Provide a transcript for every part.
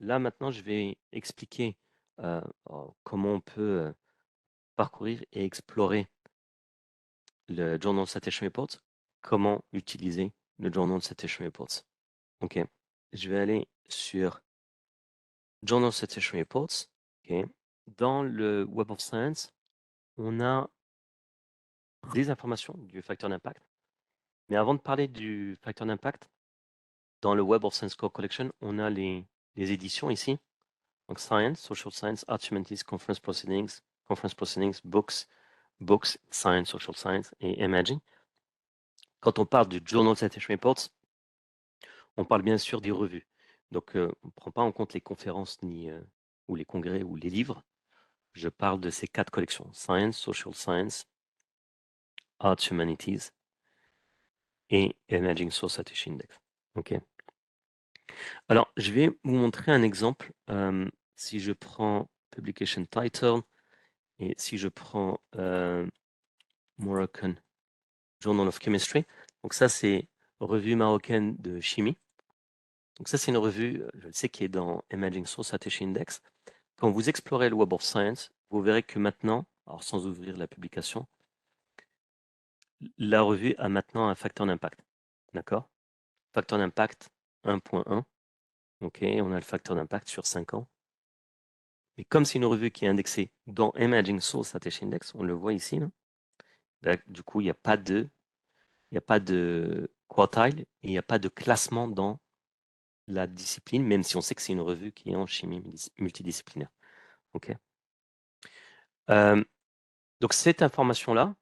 là maintenant, je vais expliquer comment on peut parcourir et explorer le Journal Citation Reports, comment utiliser le Journal Citation Reports. OK. Je vais aller sur Journal Citation Reports. OK. Dans le Web of Science, on a des informations du facteur d'impact. Mais avant de parler du facteur d'impact, dans le Web of Science Core Collection, on a les éditions ici. Donc Science, Social Science, Arts Humanities, Conference Proceedings, Books, Science, Social Science et Imaging. Quand on parle du Journal Citation Reports, on parle bien sûr des revues. Donc on ne prend pas en compte les conférences ni ou les congrès ou les livres. Je parle de ces 4 collections: Science, Social Science, Arts Humanities et Imaging Source Citation Index. OK. Alors, je vais vous montrer un exemple. Si je prends Publication Title et si je prends Moroccan Journal of Chemistry. Donc ça, c'est revue marocaine de chimie. Donc ça, c'est une revue, je le sais, qui est dans Imaging Source Citation Index. Quand vous explorez le Web of Science, vous verrez que maintenant, alors sans ouvrir la publication, la revue a maintenant un facteur d'impact. D'accord? Facteur d'impact 1.1. OK, on a le facteur d'impact sur 5 ans. Mais comme c'est une revue qui est indexée dans Imaging Source Citation Index, on le voit ici, là, ben, du coup, il n'y a pas de quartile et il n'y a pas de classement dans la discipline, même si on sait que c'est une revue qui est en chimie multidisciplinaire. OK. Donc cette information-là,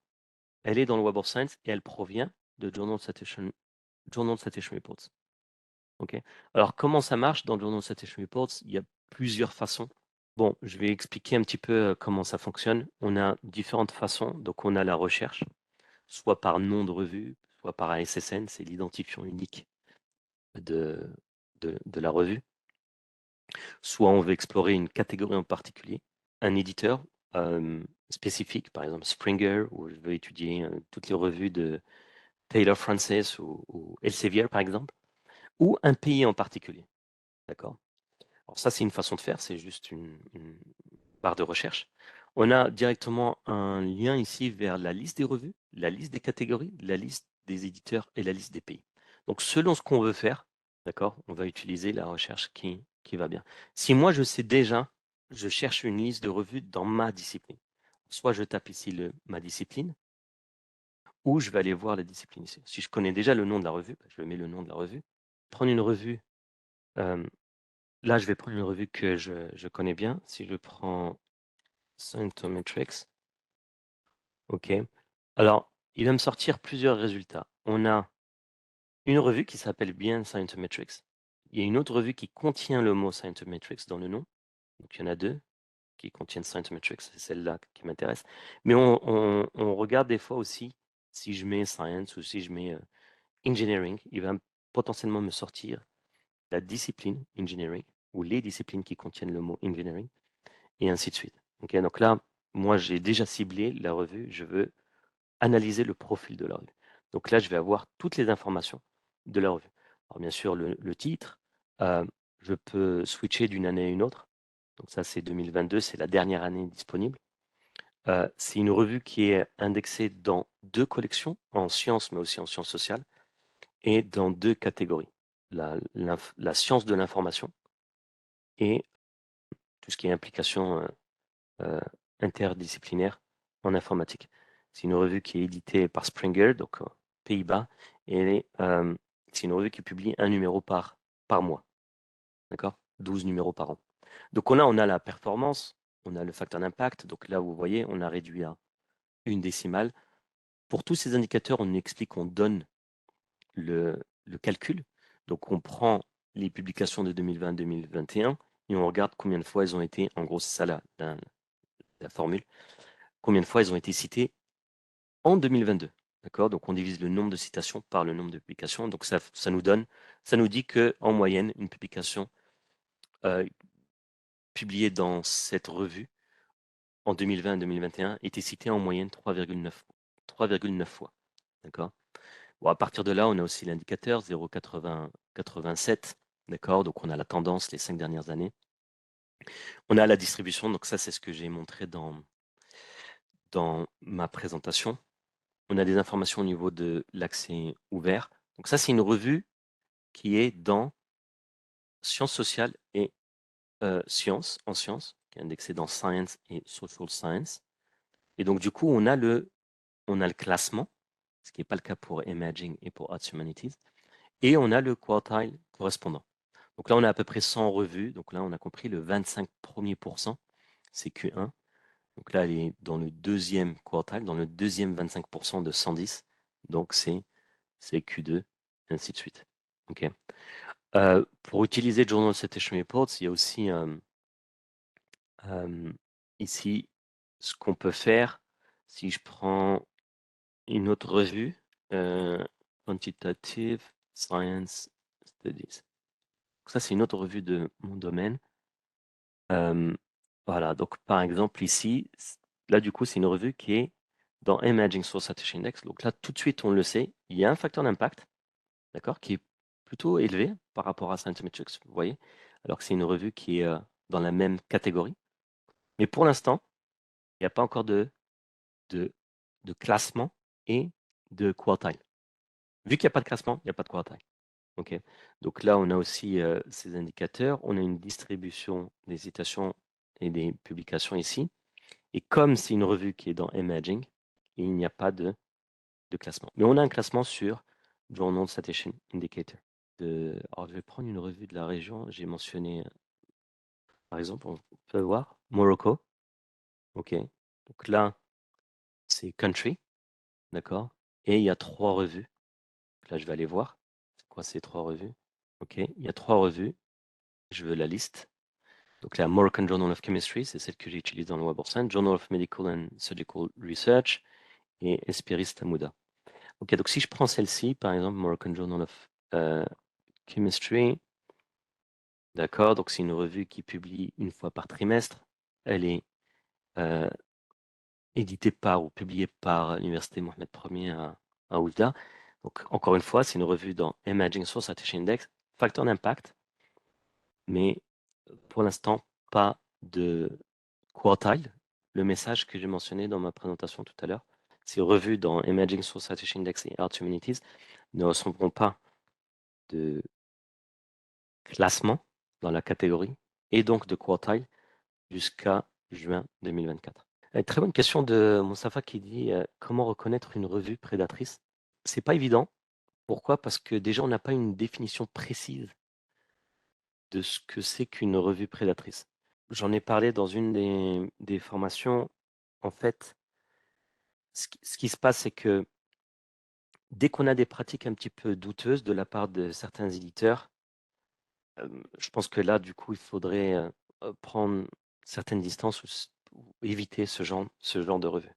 elle est dans le Web of Science et elle provient de Journal Citation Reports. OK. Alors comment ça marche dans Journal Citation Reports? Il y a plusieurs façons. Bon, je vais expliquer un petit peu comment ça fonctionne. On a différentes façons. Donc on a la recherche, soit par nom de revue, soit par ASSN, c'est l'identifiant unique de la revue. Soit on veut explorer une catégorie en particulier, un éditeur spécifique, par exemple Springer, où je veux étudier toutes les revues de Taylor Francis ou Elsevier, par exemple, ou un pays en particulier. D'accord? Alors ça, c'est une façon de faire, c'est juste une barre de recherche. On a directement un lien ici vers la liste des revues, la liste des catégories, la liste des éditeurs et la liste des pays. Donc selon ce qu'on veut faire, d'accord, on va utiliser la recherche qui va bien. Si moi je sais déjà, je cherche une liste de revues dans ma discipline. Soit je tape ici ma discipline, ou je vais aller voir la discipline ici. Si je connais déjà le nom de la revue, je mets le nom de la revue. Prendre une revue, là je vais prendre une revue que je connais bien. Si je prends Scientometrics, OK. Alors, il va me sortir plusieurs résultats. On a une revue qui s'appelle bien Scientometrics. Il y a une autre revue qui contient le mot Scientometrics dans le nom. Donc, il y en a 2 qui contiennent Scientometrics, c'est celle-là qui m'intéresse. Mais on regarde des fois aussi, si je mets Science ou si je mets Engineering, il va potentiellement me sortir la discipline Engineering ou les disciplines qui contiennent le mot Engineering et ainsi de suite. OK, donc là, moi, j'ai déjà ciblé la revue, je veux analyser le profil de la revue. Donc là, je vais avoir toutes les informations de la revue. Alors bien sûr, le titre, je peux switcher d'une année à une autre. Donc ça, c'est 2022, c'est la dernière année disponible. C'est une revue qui est indexée dans 2 collections, en sciences, mais aussi en sciences sociales, et dans 2 catégories. La science de l'information et tout ce qui est implication interdisciplinaire en informatique. C'est une revue qui est éditée par Springer, donc Pays-Bas, et c'est une revue qui publie un numéro par mois. D'accord? 12 numéros par an. Donc là, on a la performance, on a le facteur d'impact. Donc là, vous voyez, on a réduit à une décimale. Pour tous ces indicateurs, on explique, on donne le calcul. Donc on prend les publications de 2020-2021 et on regarde combien de fois elles ont été, en gros, c'est ça la formule, combien de fois elles ont été citées en 2022. D'accord? Donc on divise le nombre de citations par le nombre de publications. Donc ça nous dit qu'en moyenne, une publication publiée dans cette revue en 2020 et 2021 était citée en moyenne 3,9 fois. D'accord? Bon, à partir de là, on a aussi l'indicateur 0,87. D'accord? Donc, on a la tendance les 5 dernières années. On a la distribution, donc ça, c'est ce que j'ai montré dans ma présentation. On a des informations au niveau de l'accès ouvert. Donc ça, c'est une revue qui est dans sciences sociales et sciences, qui est indexée dans Science et Social Science. Et donc, du coup, on a le classement, ce qui n'est pas le cas pour Imaging et pour Arts Humanities, et on a le quartile correspondant. Donc là, on a à peu près 100 revues. Donc là, on a compris le 25 premiers pourcents, c'est Q1. Donc là, elle est dans le deuxième quartile, dans le deuxième 25% de 110. Donc c'est Q2, ainsi de suite. OK. Pour utiliser Journal Citation Reports, il y a aussi ici ce qu'on peut faire. Si je prends une autre revue, Quantitative Science Studies. Ça, c'est une autre revue de mon domaine. Voilà, donc par exemple ici, là du coup, c'est une revue qui est dans Imaging Source Citation Index. Donc là, tout de suite, on le sait, il y a un facteur d'impact, d'accord, qui est plutôt élevé par rapport à Scientometrics, vous voyez, alors que c'est une revue qui est dans la même catégorie. Mais pour l'instant, il n'y a pas encore de classement et de quartile. Vu qu'il n'y a pas de classement, il n'y a pas de quartile. OK. Donc là, on a aussi ces indicateurs. On a une distribution des citations et des publications ici. Et comme c'est une revue qui est dans Imaging, il n'y a pas de classement. Mais on a un classement sur Journal Citation Indicator. Alors, je vais prendre une revue de la région. J'ai mentionné, par exemple, on peut voir Morocco. OK. Donc là, c'est Country. D'accord. Et il y a 3 revues. Là, je vais aller voir. C'est quoi ces 3 revues? OK. Il y a 3 revues. Je veux la liste. Donc la Moroccan Journal of Chemistry, c'est celle que j'utilise dans le Web of Science, Journal of Medical and Surgical Research et Esperis Tamuda. Ok, donc si je prends celle-ci, par exemple, Moroccan Journal of Chemistry, d'accord, donc c'est une revue qui publie une fois par trimestre. Elle est éditée par ou publiée par l'Université Mohamed Ier à Oujda. Donc encore une fois, c'est une revue dans Imaging Source Citation Index, facteur d'impact, mais pour l'instant, pas de quartile. Le message que j'ai mentionné dans ma présentation tout à l'heure, ces revues dans Imaging Source Citation Index et Arts Humanities ne recevront pas de classement dans la catégorie et donc de quartile jusqu'à juin 2024. Très bonne question de Moustapha qui dit comment reconnaître une revue prédatrice? C'est pas évident. Pourquoi? Parce que déjà, on n'a pas une définition précise de ce que c'est qu'une revue prédatrice. J'en ai parlé dans une des formations. En fait, ce qui se passe, c'est que dès qu'on a des pratiques un petit peu douteuses de la part de certains éditeurs, je pense que là, du coup, il faudrait prendre certaines distances ou éviter ce genre de revue.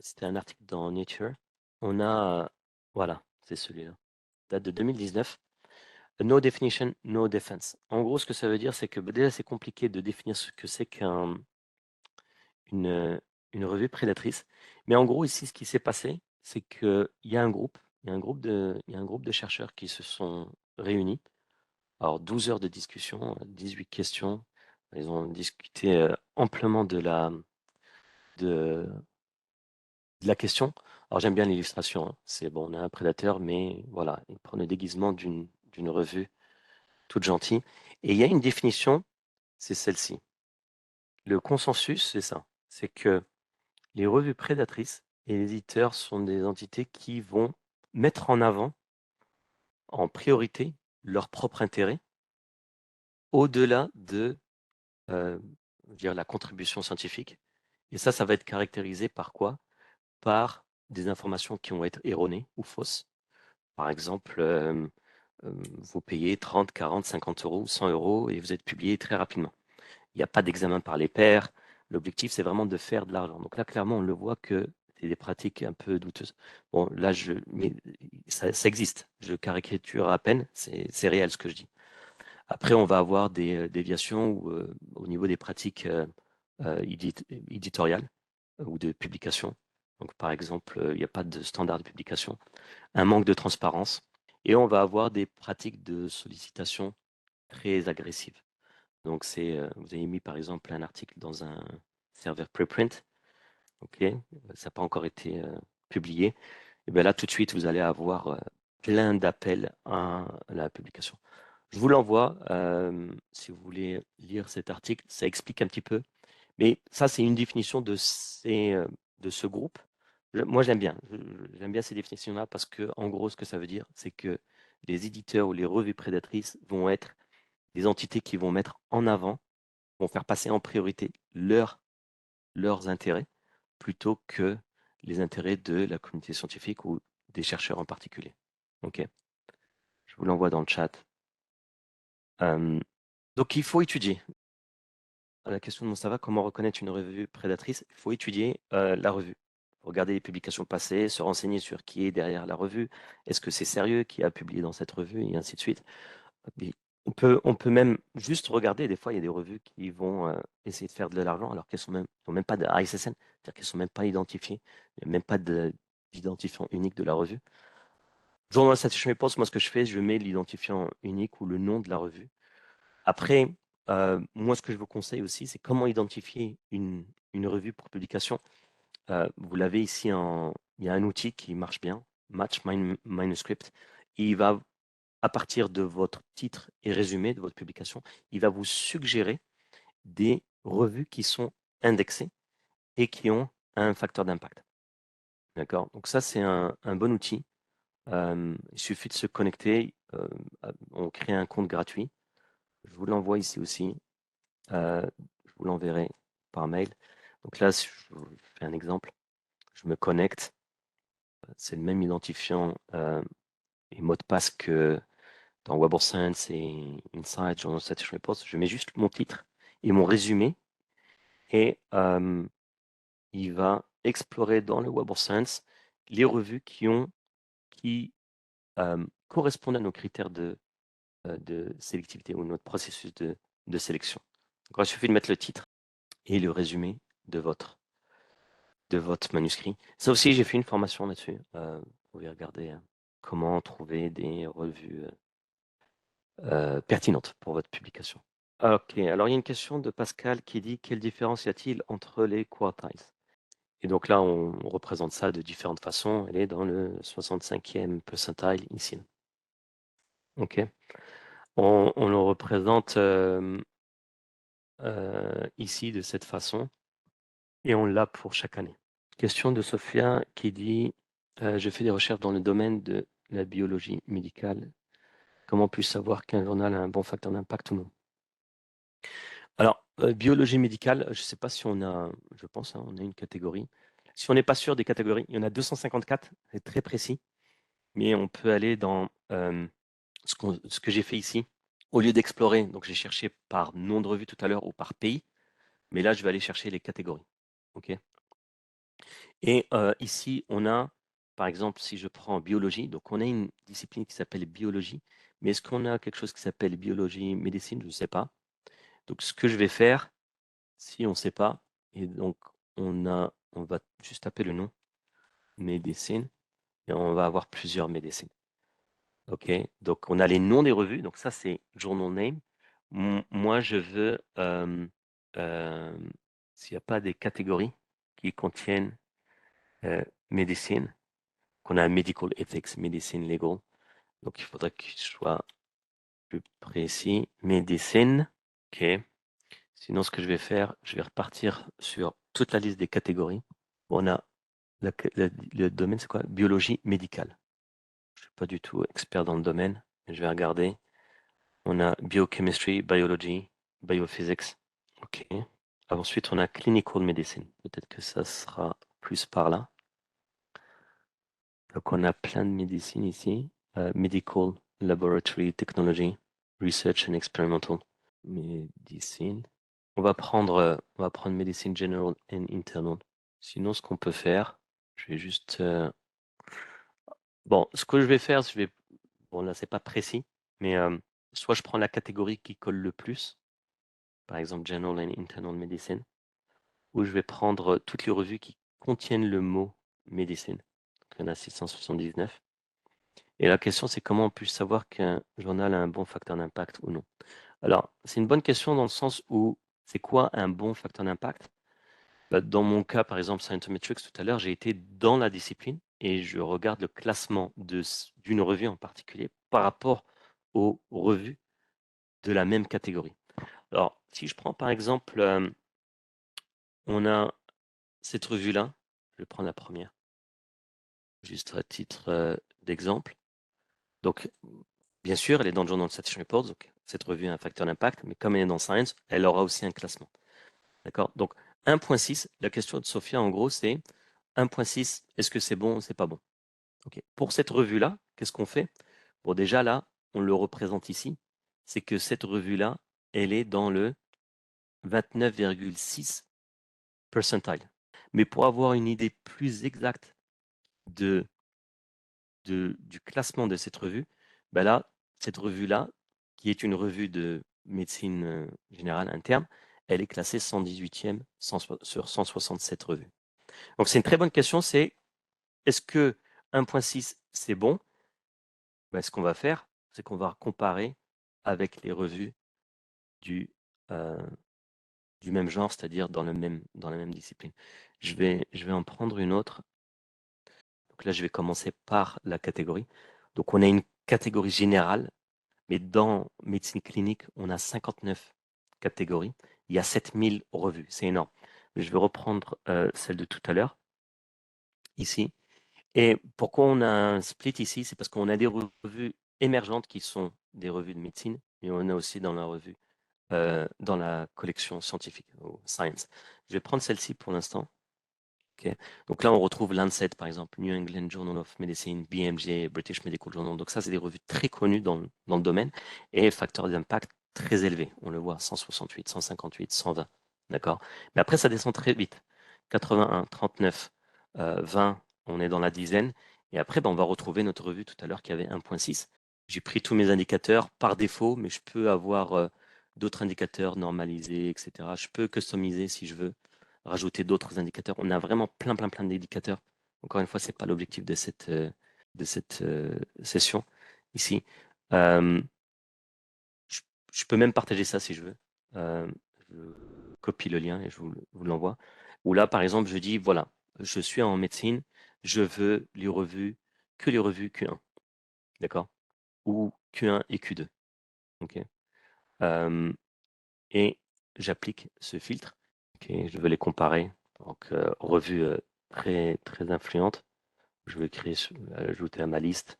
C'était un article dans Nature. On a, voilà, c'est celui-là, date de 2019. No definition, no defense. En gros, ce que ça veut dire, c'est que déjà, c'est compliqué de définir ce que c'est une revue prédatrice. Mais en gros, ici, ce qui s'est passé, c'est qu'il y a un groupe, il y a un groupe de chercheurs qui se sont réunis. Alors, 12 heures de discussion, 18 questions. Ils ont discuté amplement de la question. Alors, j'aime bien l'illustration, hein. C'est bon, on a un prédateur, mais voilà, il prend le déguisement d'une revue toute gentille. Et il y a une définition, c'est celle-ci. Le consensus, c'est ça. C'est que les revues prédatrices et les éditeurs sont des entités qui vont mettre en avant, en priorité, leur propre intérêt, au-delà de je veux dire, la contribution scientifique. Et ça va être caractérisé par quoi? Par des informations qui vont être erronées ou fausses. Par exemple, vous payez 30, 40, 50 euros, 100 euros et vous êtes publié très rapidement. Il n'y a pas d'examen par les pairs. L'objectif, c'est vraiment de faire de l'argent. Donc là, clairement, on le voit que c'est des pratiques un peu douteuses. Bon, là, mais ça existe. Je caricature à peine. C'est réel ce que je dis. Après, on va avoir des déviations au niveau des pratiques éditoriales ou de publication. Donc, par exemple, il n'y a pas de standard de publication, un manque de transparence. Et on va avoir des pratiques de sollicitation très agressive. Donc, vous avez mis par exemple un article dans un serveur preprint, ok, ça n'a pas encore été publié. Et bien là, tout de suite, vous allez avoir plein d'appels à la publication. Je vous l'envoie si vous voulez lire cet article. Ça explique un petit peu. Mais ça, c'est une définition de ce groupe. Moi, j'aime bien. J'aime bien ces définitions-là parce que, en gros, ce que ça veut dire, c'est que les éditeurs ou les revues prédatrices vont être des entités qui vont mettre en avant, vont faire passer en priorité leurs intérêts plutôt que les intérêts de la communauté scientifique ou des chercheurs en particulier. OK? Je vous l'envoie dans le chat. Donc, il faut étudier. À la question de Moustapha, comment reconnaître une revue prédatrice? Il faut étudier la revue. Regarder les publications passées, se renseigner sur qui est derrière la revue. Est-ce que c'est sérieux qui a publié dans cette revue et ainsi de suite. Mais on peut même juste regarder. Des fois, il y a des revues qui vont essayer de faire de l'argent alors qu'elles n'ont même pas de ISSN, c'est-à-dire qu'elles ne sont même pas identifiées. Il n'y a même pas d'identifiant unique de la revue. Journal Citation Reports, moi, ce que je fais, je mets l'identifiant unique ou le nom de la revue. Après, moi, ce que je vous conseille aussi, c'est comment identifier une revue pour publication. Vous l'avez ici, il y a un outil qui marche bien, Match Manuscript. Il va, à partir de votre titre et résumé de votre publication, il va vous suggérer des revues qui sont indexées et qui ont un facteur d'impact. D'accord? Donc ça, c'est un bon outil. Il suffit de se connecter. On crée un compte gratuit. Je vous l'envoie ici aussi. Je vous l'enverrai par mail. Donc là, je vous fais un exemple. Je me connecte. C'est le même identifiant et mot de passe que dans Web of Science et Insight, Journal Citation Reports. Je mets juste mon titre et mon résumé et il va explorer dans le Web of Science les revues qui correspondent à nos critères de sélectivité ou notre processus de sélection. Donc, il suffit de mettre le titre et le résumé de votre manuscrit. Ça aussi, j'ai fait une formation là-dessus. Vous pouvez regarder comment trouver des revues pertinentes pour votre publication. Ok, alors il y a une question de Pascal qui dit quelle différence y a-t-il entre les quartiles? Et donc là, on représente ça de différentes façons. Elle est dans le 65e percentile ici. Ok, on le représente ici de cette façon et on l'a pour chaque année. Question de Sophia qui dit je fais des recherches dans le domaine de la biologie médicale. Comment puis-je savoir qu'un journal a un bon facteur d'impact ou non? Alors, biologie médicale, je ne sais pas si on a, je pense, on a une catégorie. Si on n'est pas sûr des catégories, il y en a 254, c'est très précis, mais on peut aller dans ce que j'ai fait ici. Au lieu d'explorer, donc j'ai cherché par nom de revue tout à l'heure ou par pays, mais là, je vais aller chercher les catégories. OK? Et ici, on a, par exemple, si je prends biologie, donc on a une discipline qui s'appelle biologie, mais est-ce qu'on a quelque chose qui s'appelle biologie médecine? Je ne sais pas. Donc, ce que je vais faire, si on ne sait pas, et donc on va juste taper le nom médecine, et on va avoir plusieurs médecines. OK? Donc, on a les noms des revues, donc ça, c'est journal name. Moi, je veux, s'il n'y a pas des catégories qui contiennent médecine, qu'on a medical ethics, médecine legal. Donc, il faudrait que je sois plus précis. Médecine, OK. Sinon, ce que je vais faire, je vais repartir sur toute la liste des catégories. On a le domaine, c'est quoi? Biologie médicale. Je ne suis pas du tout expert dans le domaine, mais je vais regarder. On a biochemistry, biology, biophysics. OK. Ensuite, on a clinical medicine. Peut-être que ça sera plus par là. Donc, on a plein de médecine ici. Medical, laboratory, technology, research and experimental. Médecine. On va prendre médecine general and internal. Sinon, ce qu'on peut faire, je vais juste. Bon, ce que je vais faire, bon, là, c'est pas précis, mais soit je prends la catégorie qui colle le plus, par exemple general and internal medicine, ou je vais prendre toutes les revues qui contiennent le mot médecine. Donc, il y en a 679. Et la question, c'est comment on peut savoir qu'un journal a un bon facteur d'impact ou non. Alors, c'est une bonne question dans le sens où c'est quoi un bon facteur d'impact? Bah, dans mon cas, par exemple, Scientometrics, tout à l'heure, j'ai été dans la discipline et je regarde le classement d'une revue en particulier par rapport aux revues de la même catégorie. Alors, si je prends par exemple, on a cette revue-là, je vais prendre la première, juste à titre d'exemple. Donc, bien sûr, elle est dans le Journal Citation Reports, donc cette revue a un facteur d'impact, mais comme elle est dans Science, elle aura aussi un classement. D'accord? Donc, 1.6, la question de Sophia, en gros, c'est 1.6, est-ce que c'est bon ou c'est pas bon? Ok. Pour cette revue-là, qu'est-ce qu'on fait? Bon, déjà là, on le représente ici, c'est que cette revue-là, elle est dans le 29,6 percentile. Mais pour avoir une idée plus exacte du classement de cette revue, ben là, cette revue-là, qui est une revue de médecine générale interne, elle est classée 118e sur 167 revues. Donc c'est une très bonne question, c'est est-ce que 1.6 c'est bon? Ben, ce qu'on va faire, c'est qu'on va comparer avec les revues du, euh, du même genre, c'est-à-dire dans la même discipline. Je vais en prendre une autre. Donc là, je vais commencer par la catégorie. Donc on a une catégorie générale, mais dans médecine clinique, on a 59 catégories. Il y a 7000 revues, c'est énorme. Je vais reprendre celle de tout à l'heure, ici. Et pourquoi on a un split ici? C'est parce qu'on a des revues émergentes qui sont des revues de médecine, mais on a aussi dans la revue, dans la collection scientifique, ou Science. Je vais prendre celle-ci pour l'instant. Ok. Donc là, on retrouve Lancet, par exemple, New England Journal of Medicine, BMJ, British Medical Journal. Donc ça, c'est des revues très connues dans le domaine et facteur d'impact très élevé. On le voit, 168, 158, 120. D'accord? Mais après, ça descend très vite. 81, 39, 20, on est dans la dizaine. Et après, ben, on va retrouver notre revue tout à l'heure qui avait 1.6. J'ai pris tous mes indicateurs par défaut, mais je peux avoir d'autres indicateurs normalisés, etc. Je peux customiser si je veux rajouter d'autres indicateurs. On a vraiment plein d'indicateurs. Encore une fois, c'est pas l'objectif de cette session ici. Euh, je, je peux même partager ça si je veux. Je copie le lien et je vous l'envoie. Ou là, par exemple, je dis, voilà, je suis en médecine, je veux que les revues Q1, d'accord? Ou Q1 et Q2, ok? Euh, et j'applique ce filtre. Ok, je veux les comparer. Donc, revue très influente. Je vais ajouter à ma liste.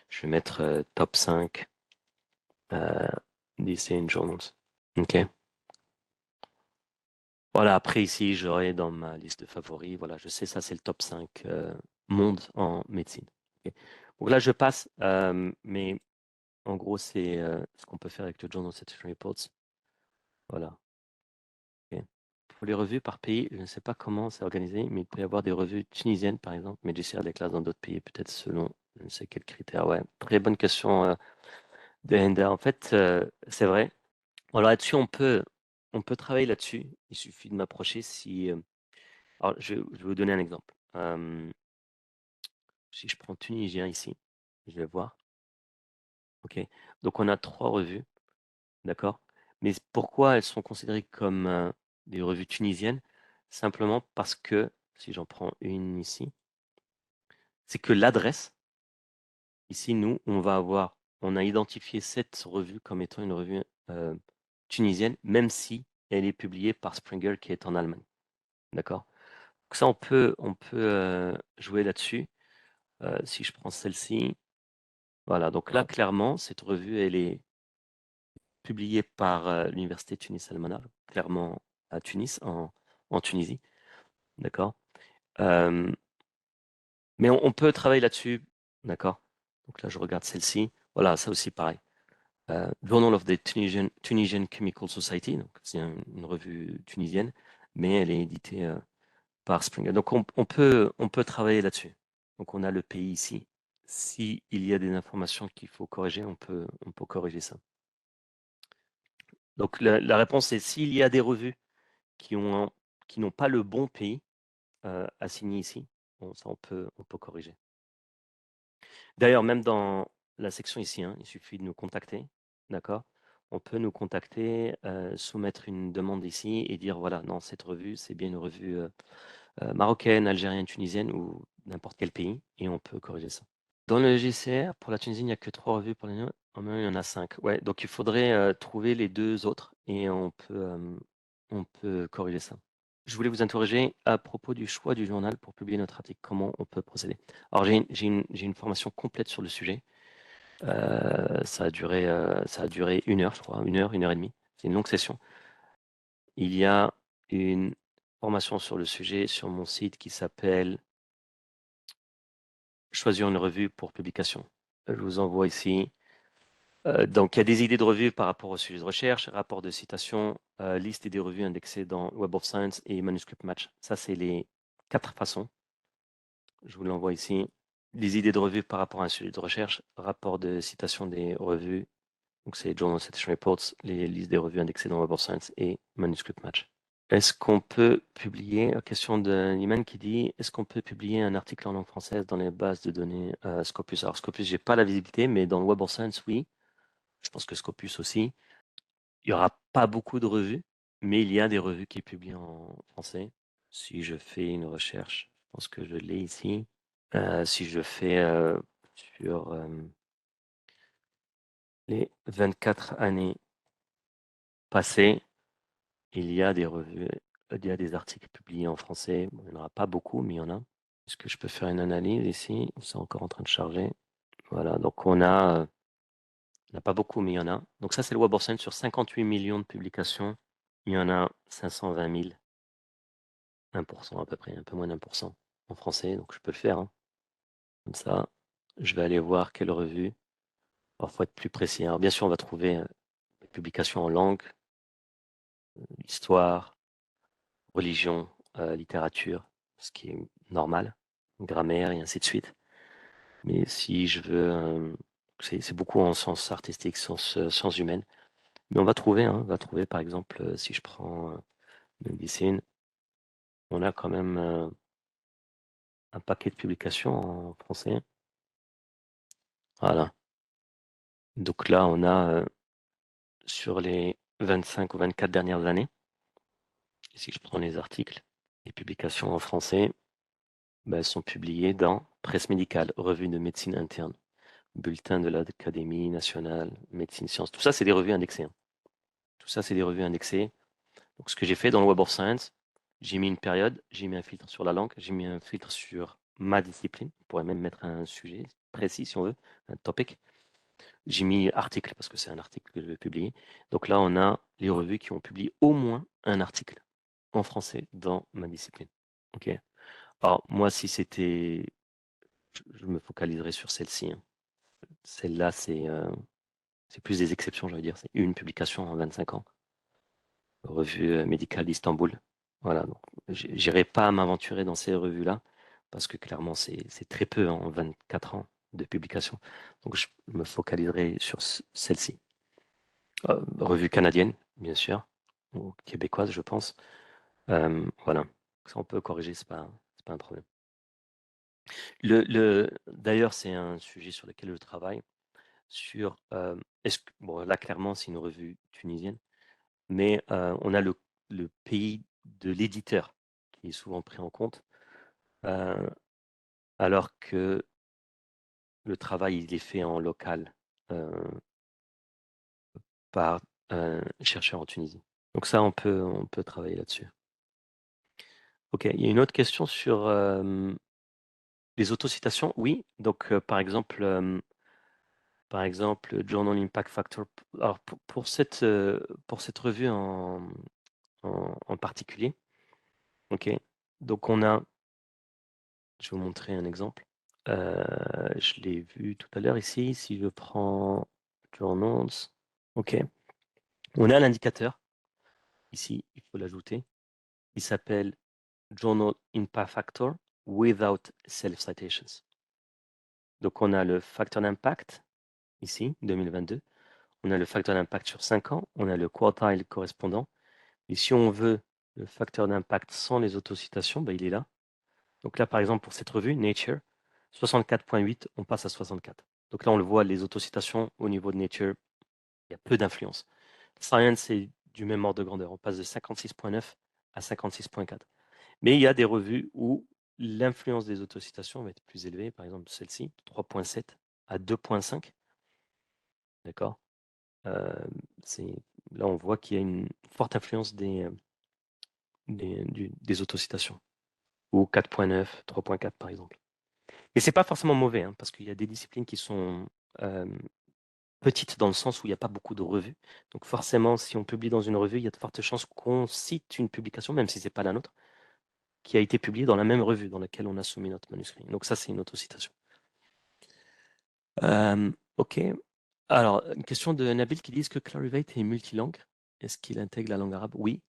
Je vais mettre top 5 euh, Design Journals. Ok. Voilà, après ici, j'aurai dans ma liste de favoris. Voilà, je sais, ça c'est le top 5 monde en médecine. Ok. Donc là, je passe, mais en gros, c'est ce qu'on peut faire avec le Journal Citation Reports. Voilà. Ok. Pour les revues par pays, je ne sais pas comment c'est organisé, mais il peut y avoir des revues tunisiennes, par exemple, mais j'essaierai de les classes dans d'autres pays, peut-être selon je ne sais quels critères. Ouais, très bonne question de Ender. En fait, c'est vrai. Alors là-dessus, on peut travailler là-dessus. Il suffit de m'approcher si. Alors, je vais vous donner un exemple. Si je prends tunisien ici, je vais voir. OK. Donc, on a 3 revues, d'accord? Mais pourquoi elles sont considérées comme des revues tunisiennes? Simplement parce que, si j'en prends une ici, c'est que l'adresse, ici, nous, on a identifié cette revue comme étant une revue tunisienne, même si elle est publiée par Springer qui est en Allemagne. D'accord? Donc ça, on peut jouer là-dessus. Si je prends celle-ci, voilà. Donc là, clairement, cette revue, elle est publiée par l'Université Tunis Al-Manar, clairement à Tunis, en Tunisie. D'accord? Euh, mais on peut travailler là-dessus. D'accord? Donc là, je regarde celle-ci. Voilà, ça aussi, pareil. Journal of the Tunisian Chemical Society, donc c'est une revue tunisienne, mais elle est éditée par Springer. Donc on peut travailler là-dessus. Donc on a le pays ici. S'il y a des informations qu'il faut corriger, on peut corriger ça. Donc la réponse est s'il y a des revues qui n'ont pas le bon pays assigné ici, bon, ça on peut corriger. D'ailleurs, même dans la section ici, hein, il suffit de nous contacter, d'accord? On peut nous contacter, soumettre une demande ici et dire voilà, non, cette revue, c'est bien une revue marocaine, algérienne, tunisienne ou n'importe quel pays, et on peut corriger ça. Dans le JCR, pour la Tunisie, il n'y a que 3 revues, pour les nôtres, en même, il y en a 5. Ouais, donc il faudrait trouver les 2 autres et on peut corriger ça. Je voulais vous interroger à propos du choix du journal pour publier notre article. Comment on peut procéder? Alors, j'ai une formation complète sur le sujet. Ça a duré 1 heure, je crois, 1 heure et demie. C'est une longue session. Il y a une formation sur le sujet sur mon site qui s'appelle Choisir une revue pour publication. Je vous envoie ici. Donc, il y a des idées de revues par rapport au sujet de recherche, rapport de citation, liste des revues indexées dans Web of Science et Manuscript Match. Ça, c'est les 4 façons. Je vous l'envoie ici. Les idées de revues par rapport à un sujet de recherche, rapport de citation des revues. Donc, c'est Journal Citation Reports, les listes des revues indexées dans Web of Science et Manuscript Match. Est-ce qu'on peut publier, question de Niman qui dit, est-ce qu'on peut publier un article en langue française dans les bases de données Scopus? Alors, Scopus, j'ai pas la visibilité, mais dans le Web of Science, oui. Je pense que Scopus aussi. Il n'y aura pas beaucoup de revues, mais il y a des revues qui publient en français. Si je fais une recherche, je pense que je l'ai ici. Si je fais sur les 24 années passées, il y a des revues, il y a des articles publiés en français. Bon, il n'y en aura pas beaucoup, mais il y en a. Est-ce que je peux faire une analyse ici? C'est encore en train de charger. Voilà, donc on n'a pas beaucoup, mais il y en a. Donc ça, c'est le Web of Science sur 58 millions de publications. Il y en a 520 000. 1% à peu près, un peu moins d'1% en français, donc je peux le faire, hein. Comme ça, je vais aller voir quelle revue. Alors, faut être plus précis, hein. Alors, bien sûr, on va trouver des publications en langue, histoire, religion, littérature, ce qui est normal, grammaire et ainsi de suite. Mais si je veux, c'est beaucoup en sens artistique, sciences humaines. Mais on va trouver, hein, on va trouver par exemple, si je prends médecine, on a quand même un paquet de publications en français. Voilà. Donc là, on a sur les 25 ou 24 dernières années, si je prends les articles, les publications en français, elles sont publiées dans Presse médicale, Revue de médecine interne, Bulletin de l'Académie nationale, Médecine Sciences. Tout ça, c'est des revues indexées, hein. Tout ça, c'est des revues indexées. Donc, ce que j'ai fait dans le Web of Science, j'ai mis une période, j'ai mis un filtre sur la langue, j'ai mis un filtre sur ma discipline. On pourrait même mettre un sujet précis, si on veut, un topic. J'ai mis article parce que c'est un article que je vais publier. Donc là, on a les revues qui ont publié au moins un article en français dans ma discipline. Ok. Alors moi, si c'était, je me focaliserais sur celle-ci, hein. Celle-là, c'est plus des exceptions, je veux dire. C'est une publication en 25 ans. Revue médicale d'Istanbul. Voilà. Donc, j'irai pas m'aventurer dans ces revues-là parce que clairement, c'est très peu, hein, en 24 ans de publication. Donc je me focaliserai sur celle-ci. Revue canadienne, bien sûr, ou québécoise, je pense. Voilà, ça on peut corriger, c'est pas un problème. D'ailleurs, c'est un sujet sur lequel je travaille. Sur, bon, là, clairement, c'est une revue tunisienne, mais on a le pays de l'éditeur qui est souvent pris en compte, alors que le travail, il est fait en local par un chercheur en Tunisie. Donc ça, on peut travailler là-dessus. Ok, il y a une autre question sur les autocitations. Oui, donc par exemple, Journal Impact Factor. Alors pour cette revue en particulier, ok. Donc je vais vous montrer un exemple. Je l'ai vu tout à l'heure ici. Si je prends Journals, ok. On a l'indicateur ici. Il faut l'ajouter. Il s'appelle Journal Impact Factor without self-citations. Donc, on a le facteur d'impact, ici, 2022. On a le facteur d'impact sur 5 ans. On a le quartile correspondant. Et si on veut le facteur d'impact sans les autocitations, il est là. Donc là, par exemple, pour cette revue, Nature, 64.8, on passe à 64. Donc là, on le voit, les autocitations au niveau de Nature, il y a peu d'influence. Science, c'est du même ordre de grandeur. On passe de 56.9 à 56.4. Mais il y a des revues où l'influence des autocitations va être plus élevée. Par exemple, celle-ci, 3.7 à 2.5. D'accord. Là, on voit qu'il y a une forte influence des autocitations. Ou 4.9, 3.4 par exemple. Et c'est pas forcément mauvais, hein, parce qu'il y a des disciplines qui sont petites dans le sens où il n'y a pas beaucoup de revues. Donc forcément, si on publie dans une revue, il y a de fortes chances qu'on cite une publication, même si c'est pas la nôtre, qui a été publiée dans la même revue dans laquelle on a soumis notre manuscrit. Donc ça, c'est une autocitation. Ok. Alors, une question de Nabil qui dit, est-ce que Clarivate est multilingue? Est-ce qu'il intègre la langue arabe? Oui.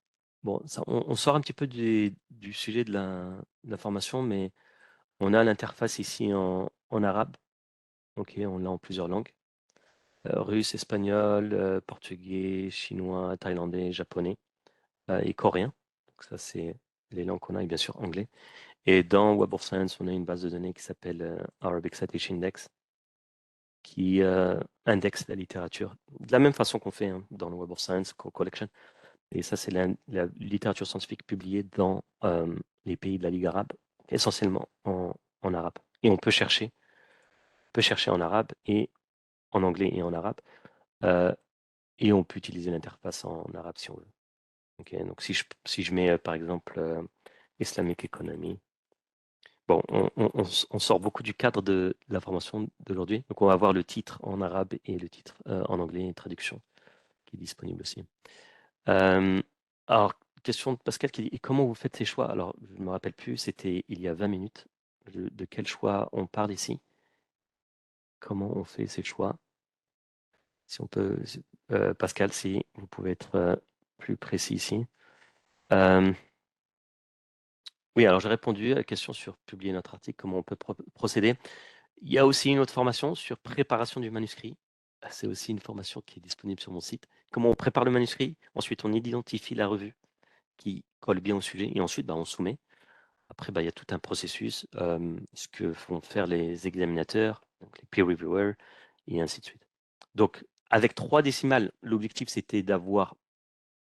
Bon, ça, on sort un petit peu du sujet de la formation, mais on a l'interface ici en arabe. Ok, on l'a en plusieurs langues. Russe, espagnol, portugais, chinois, thaïlandais, japonais et coréen. Donc ça, c'est les langues qu'on a, et bien sûr anglais. Et dans Web of Science, on a une base de données qui s'appelle Arabic Citation Index, qui indexe la littérature de la même façon qu'on fait, hein, dans le Web of Science Collection. Et ça, c'est la littérature scientifique publiée dans les pays de la Ligue arabe, essentiellement en arabe. Et on peut chercher en arabe et en anglais et en arabe. Et on peut utiliser l'interface en arabe si on veut. Okay, donc si je mets par exemple Islamic Economy, bon, on sort beaucoup du cadre de la formation d'aujourd'hui. Donc on va avoir le titre en arabe et le titre en anglais, et traduction qui est disponible aussi. Alors, question de Pascal qui dit, et comment vous faites ces choix? Alors, je ne me rappelle plus, c'était il y a 20 minutes. De quel choix on parle ici? Comment on fait ces choix? Si on peut, Pascal, si vous pouvez être plus précis ici. Oui, alors j'ai répondu à la question sur publier notre article, comment on peut procéder. Il y a aussi une autre formation sur préparation du manuscrit. C'est aussi une formation qui est disponible sur mon site. Comment on prépare le manuscrit, ensuite on identifie la revue qui colle bien au sujet, et ensuite on soumet. Après, il y a tout un processus, ce que font faire les examinateurs, donc les peer reviewers, et ainsi de suite. Donc, avec 3 décimales, l'objectif c'était de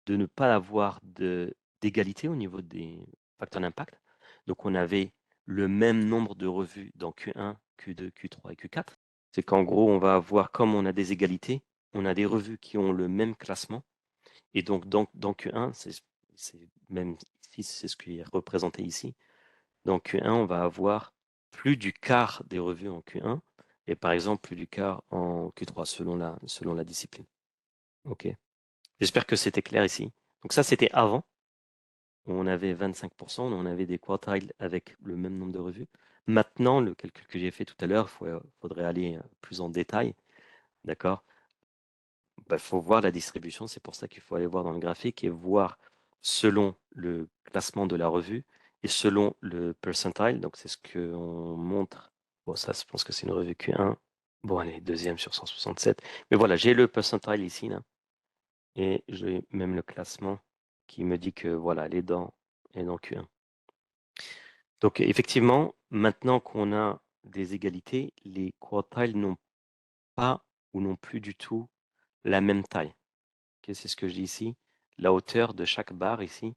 ne pas avoir d'égalité au niveau des facteurs d'impact. Donc, on avait le même nombre de revues dans Q1, Q2, Q3 et Q4. C'est qu'en gros, on va avoir, comme on a des égalités, on a des revues qui ont le même classement. Et donc, dans Q1, même si c'est ce qui est représenté ici, dans Q1, on va avoir plus du quart des revues en Q1 et par exemple plus du quart en Q3 selon la discipline. Ok. J'espère que c'était clair ici. Donc ça, c'était avant. On avait 25%, on avait des quartiles avec le même nombre de revues. Maintenant, le calcul que j'ai fait tout à l'heure, il faudrait aller plus en détail. D'accord? Faut voir la distribution, c'est pour ça qu'il faut aller voir dans le graphique et voir selon le classement de la revue et selon le percentile. Donc, c'est ce qu'on montre. Bon, ça, je pense que c'est une revue Q1. Bon, allez, deuxième sur 167. Mais voilà, j'ai le percentile ici, là. Et j'ai même le classement qui me dit que, voilà, elle est dans Q1. Donc, effectivement, maintenant qu'on a des égalités, les quartiles n'ont pas ou n'ont plus du tout la même taille. Okay, c'est ce que je dis ici. La hauteur de chaque barre ici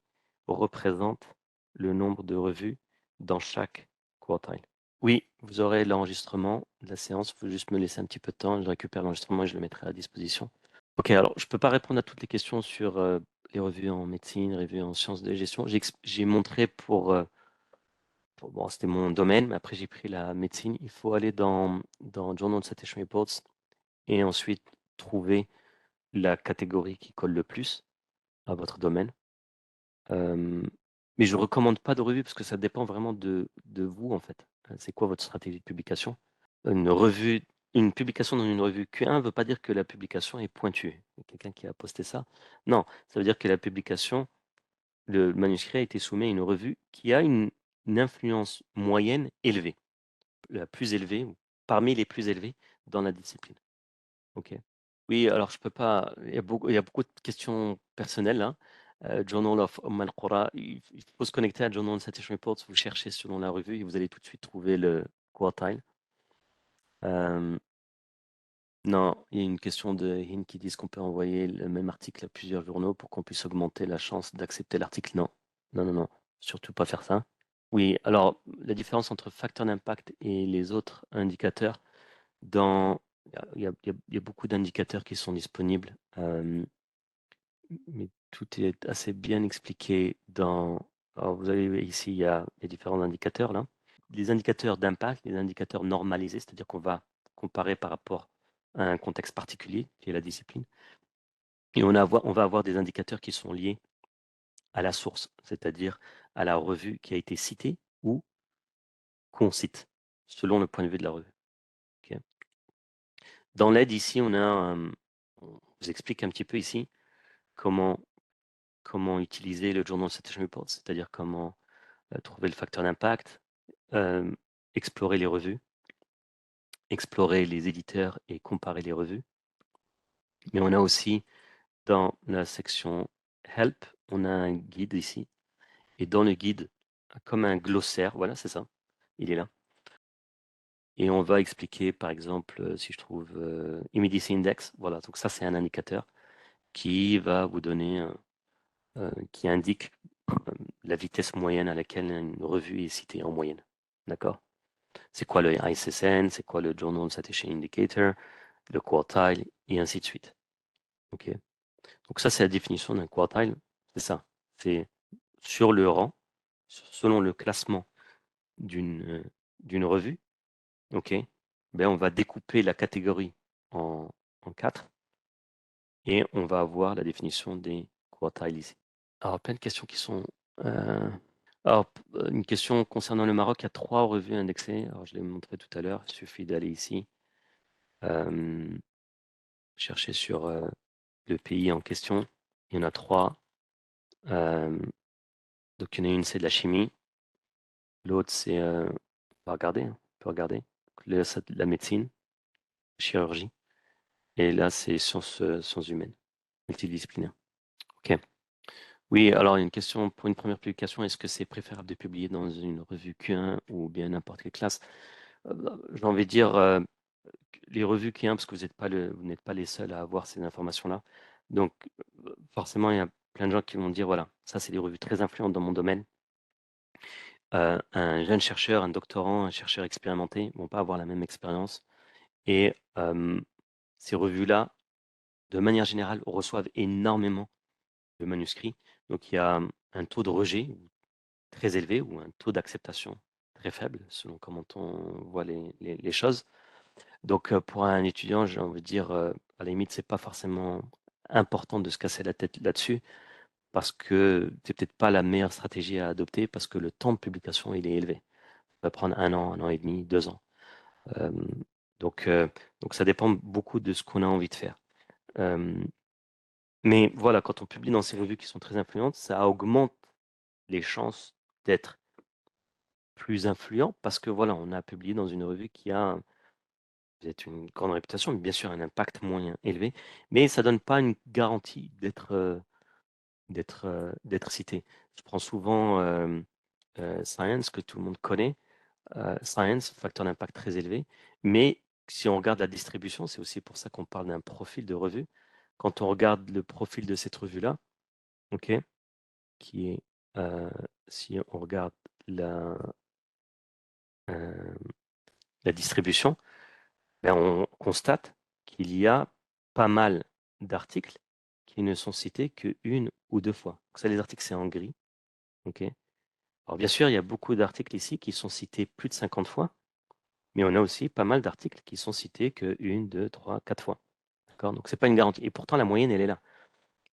représente le nombre de revues dans chaque quartile. Oui, vous aurez l'enregistrement de la séance. Il faut juste me laisser un petit peu de temps. Je récupère l'enregistrement et je le mettrai à disposition. Ok, alors je ne peux pas répondre à toutes les questions sur les revues en médecine, les revues en sciences de gestion. J'ai montré bon, c'était mon domaine, mais après j'ai pris la médecine. Il faut aller dans Journal Citation Reports et ensuite trouver la catégorie qui colle le plus à votre domaine. Mais je ne recommande pas de revue parce que ça dépend vraiment de vous, en fait. C'est quoi votre stratégie de publication? Une publication dans une revue Q1 ne veut pas dire que la publication est pointue. Il y a quelqu'un qui a posté ça. Non, ça veut dire que la publication, le manuscrit a été soumis à une revue qui a une influence moyenne élevée, la plus élevée, ou parmi les plus élevées dans la discipline. Ok. Oui, alors je peux pas. Il y a beaucoup de questions personnelles, hein. Journal of Al-Qura, il faut se connecter à Journal Citation Reports, vous cherchez selon la revue et vous allez tout de suite trouver quartile. Non, il y a une question de Hin qui disent qu'on peut envoyer le même article à plusieurs journaux pour qu'on puisse augmenter la chance d'accepter l'article. Non, non, non, non, surtout pas faire ça. Oui, alors la différence entre facteur d'impact et les autres indicateurs, il y a beaucoup d'indicateurs qui sont disponibles, mais tout est assez bien expliqué dans. Alors vous avez ici, il y a les différents indicateurs là. Les indicateurs d'impact, les indicateurs normalisés, c'est-à-dire qu'on va comparer par rapport à un contexte particulier, qui est la discipline. Et on va avoir des indicateurs qui sont liés à la source, c'est-à-dire à la revue qui a été citée ou qu'on cite, selon le point de vue de la revue. Okay. Dans l'aide, ici, on vous explique un petit peu ici comment utiliser le Journal Citation Report, c'est-à-dire comment trouver le facteur d'impact, explorer les revues, explorer les éditeurs et comparer les revues. Mais on a aussi, dans la section Help, on a un guide ici. Et dans le guide, comme un glossaire, voilà, c'est ça, il est là. Et on va expliquer, par exemple, si je trouve Immediacy Index, voilà, donc ça c'est un indicateur qui va vous donner, qui indique la vitesse moyenne à laquelle une revue est citée en moyenne. D'accord? C'est quoi le ISSN, c'est quoi le Journal Citation Indicator, le quartile, et ainsi de suite. Ok? Donc ça, c'est la définition d'un quartile. C'est ça. C'est sur le rang, selon le classement d'une revue, ok, ben on va découper la catégorie en 4 et on va avoir la définition des quartiles ici. Alors, plein de questions qui sont. Alors, une question concernant le Maroc, il y a 3 revues indexées. Alors, je l'ai montré tout à l'heure. Il suffit d'aller ici, chercher sur le pays en question. Il y en a 3. Donc, il y en a une, c'est de la chimie. L'autre, c'est. On va regarder. On peut regarder. La médecine, chirurgie. Et là, c'est sciences humaines, multidisciplinaires. OK. Oui, alors il y a une question pour une première publication. Est-ce que c'est préférable de publier dans une revue Q1 ou bien n'importe quelle classe? J'ai envie de dire les revues Q1 parce que vous n'êtes pas les seuls à avoir ces informations-là. Donc, forcément, il y a plein de gens qui vont dire, voilà, ça, c'est des revues très influentes dans mon domaine. Un jeune chercheur, un doctorant, un chercheur expérimenté ne vont pas avoir la même expérience. Et ces revues-là, de manière générale, reçoivent énormément de manuscrits. Donc, il y a un taux de rejet très élevé ou un taux d'acceptation très faible, selon comment on voit les choses. Donc, pour un étudiant, j'ai envie de dire, à la limite, c'est pas forcément important de se casser la tête là-dessus, parce que c'est peut-être pas la meilleure stratégie à adopter, parce que le temps de publication, il est élevé. Ça va prendre 1 an et demi, 2 ans. Euh, donc, ça dépend beaucoup de ce qu'on a envie de faire. Mais voilà, quand on publie dans ces revues qui sont très influentes, ça augmente les chances d'être plus influent parce que voilà, on a publié dans une revue qui a peut-être une grande réputation, mais bien sûr un impact moins élevé, mais ça donne pas une garantie d'être cité. Je prends souvent Science, que tout le monde connaît, Science, facteur d'impact très élevé, mais si on regarde la distribution, c'est aussi pour ça qu'on parle d'un profil de revue. Quand on regarde le profil de cette revue-là, ok, qui est, si on regarde euh, la distribution, ben, on constate qu'il y a pas mal d'articles qui ne sont cités qu'une ou 2 fois. Donc ça, les articles, c'est en gris. ok. Alors bien sûr, il y a beaucoup d'articles ici qui sont cités plus de 50 fois, mais on a aussi pas mal d'articles qui sont cités que 1, 2, 3, 4 fois. D'accord? Donc c'est pas une garantie. Et pourtant, la moyenne, elle est là.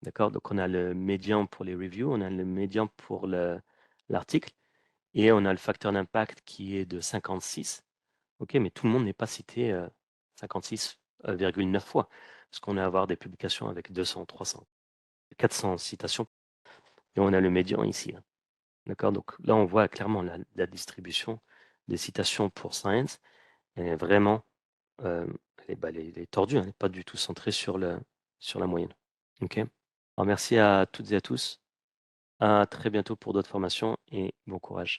D'accord? Donc on a le médian pour les reviews, on a le médian pour l'article, et on a le facteur d'impact qui est de 56. Ok, mais tout le monde n'est pas cité 56,9 fois, parce qu'on va avoir des publications avec 200, 300, 400 citations, et on a le médian ici. Hein. D'accord? Donc là, on voit clairement la distribution des citations pour Science. Elle est vraiment elle est tordue, hein, elle n'est pas du tout centrée sur la moyenne. Ok? Alors merci à toutes et à tous. À très bientôt pour d'autres formations et bon courage.